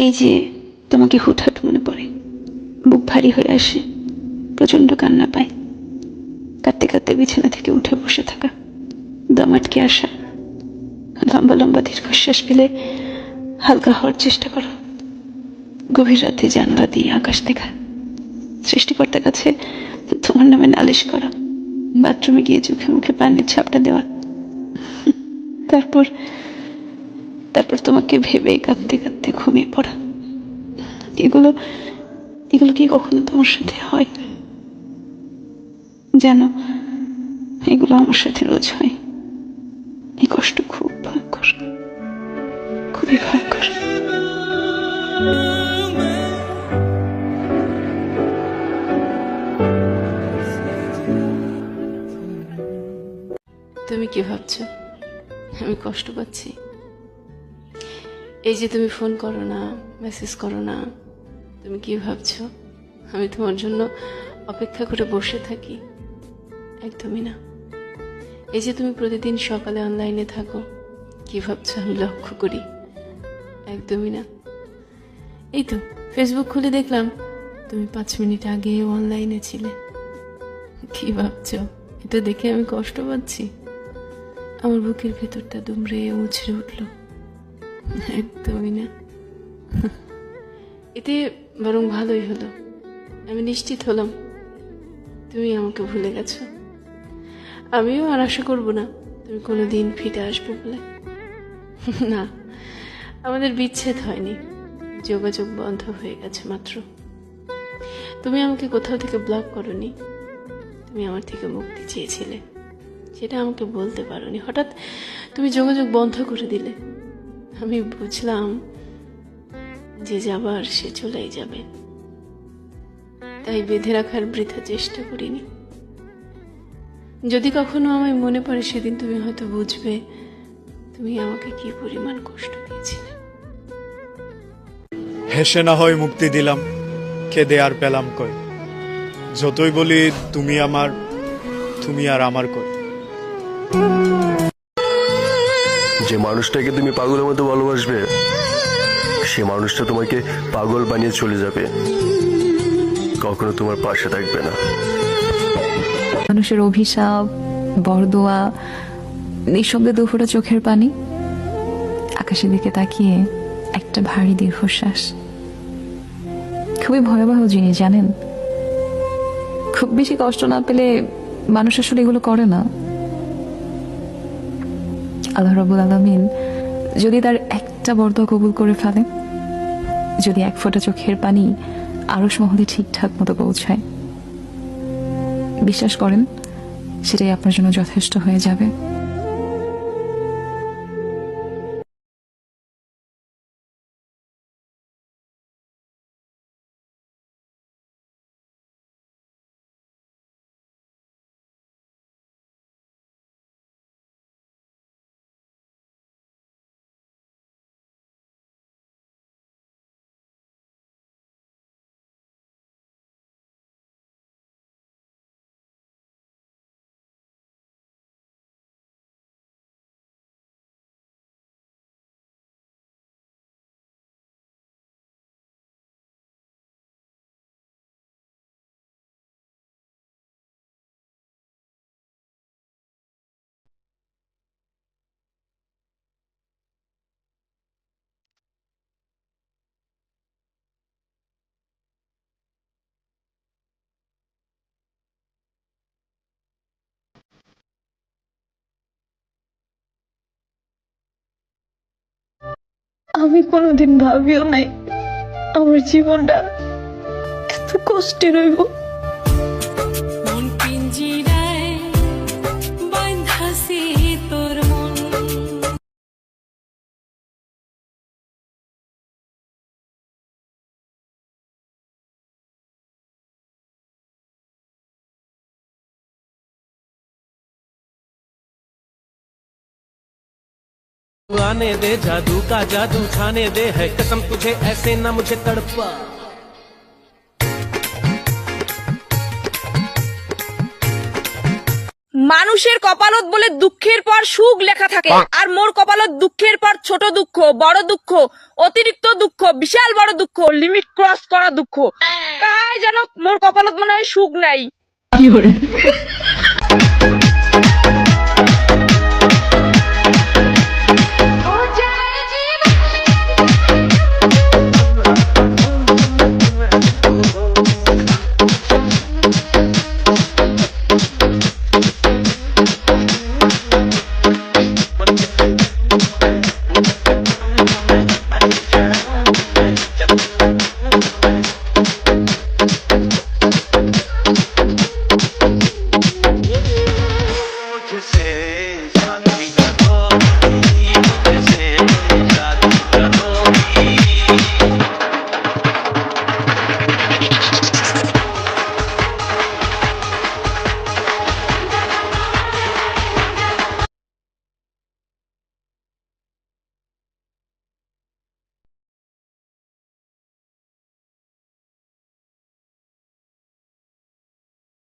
এই যে তোমাকে হুটহাট মনে পড়ে, বুক ভারী হয়ে আসে, প্রচণ্ড কান্না পায়, কাঁদতে কাঁদতে বিছানা থেকে উঠে বসে থাকা, দম আটকে আসা, লম্বা লম্বা দীর্ঘশ্বাস ফেলে হালকা হওয়ার চেষ্টা করো, গভীর রাতে জানলা দিয়ে আকাশ দেখা, সৃষ্টিকর্তার কাছে তোমার নামে নালিশ করা, বাথরুমে গিয়ে চোখে মুখে পানির ছাপটা দেওয়া, তারপর তারপর তোমাকে ভেবে কাঁদতে কাঁদতে ঘুমিয়ে পড়া। এগুলো এগুলো কি কখনো তোমার সাথে হয়? জানো, এগুলো আমার সাথে রোজ হয়। এই কষ্ট খুব ভয়ঙ্কর, খুবই ভয়ঙ্কর। তুমি কি ভাবছো আমি কষ্ট পাচ্ছি? এই যে তুমি ফোন করো না, মেসেজ করো না, তুমি কি ভাবছো আমি তোমার জন্য অপেক্ষা করে বসে থাকি? একদমই না। এই যে তুমি প্রতিদিন সকালে অনলাইনে থাকো, কি ভাবছো আমি লক্ষ্য করি? একদমই না। এই তো ফেসবুক খুলে দেখলাম তুমি 5 মিনিট আগে অনলাইনে ছিলে। কি ভাবছো এটা দেখে আমি কষ্ট পাচ্ছি? আমার বুকের ভেতরটা দুমড়ে মুচড়ে উঠল। একদমই না। এতে বরং ভালোই হলো, আমি নিশ্চিত হলাম তুমি আমাকে ভুলে গেছো। আমিও আর আশা করব না তুমি কোনোদিন ফিরে আসবে বলে। না, আমাদের বিচ্ছেদ হয়নি, যোগাযোগ বন্ধ হয়ে গেছে মাত্র। তুমি আমাকে কোথাও থেকে ব্লক করোনি, তুমি আমার থেকে মুক্তি চেয়েছিলে, সেটা আমাকে বলতে পারোনি। হঠাৎ তুমি যোগাযোগ বন্ধ করে দিলে। আমি বুঝলাম যে যাবার সে চলেই যাবে, তাই বেঁধে রাখার বৃথা চেষ্টা করিনি। যদি কখনো আমায় মনে পড়ে সেদিন তুমি হয়তো বুঝবে তুমি আমাকে কি পরিমাণ কষ্ট দিয়েছিলে। হেসে না হয় মুক্তি দিলাম, কেঁদে আর পেলাম কই। যতই বলি তুমি আমার, তুমি আর আমার কই। যে মানুষটাকে তুমি পাগলের মতো ভালোবাসবে, সে মানুষটা তোমাকে পাগল বানিয়ে চলে যাবে, কখনো তোমার পাশে থাকবে না। মানুষের অভিশাপ, বরদোয়া, নিঃশব্দে দুফোঁটা চোখের পানি, আকাশের দিকে তাকিয়ে একটা ভারী দীর্ঘশ্বাস। খুবই ভয়াবহ জিনিস জানেন। খুব বেশি কষ্ট না পেলে মানুষ আসলে এগুলো করে না। আল্লাহ রাব্বুল আলামিন যদি তার একটা বরদোয়া কবুল করে ফেলে, যদি এক ফোঁটা চোখের পানি আরশ মহলে ঠিকঠাক মতো পৌঁছায়, বিশ্বাস করেন সেটাই আপনার জন্য যথেষ্ট হয়ে যাবে। আমি কোনোদিন ভাবিও নাই আমার জীবনটা এত কষ্টে রইব। মন পিঞ্জিরায় বাঁধাছি তোর মন। आने दे जादू का जादू छाने दे, है कसम तुझे ऐसे ना मुझे तड़पा। মানুষের কপালত বলে দুঃখের পর সুখ লেখা থাকে, আর মোর কপালত দুঃখের পর ছোট দুঃখ, বড় দুঃখ, অতিরিক্ত দুঃখ, বিশাল বড় দুঃখ, লিমিট ক্রস করা দুঃখ। তাই যেন মোর কপালত মনে হয় সুখ নাই।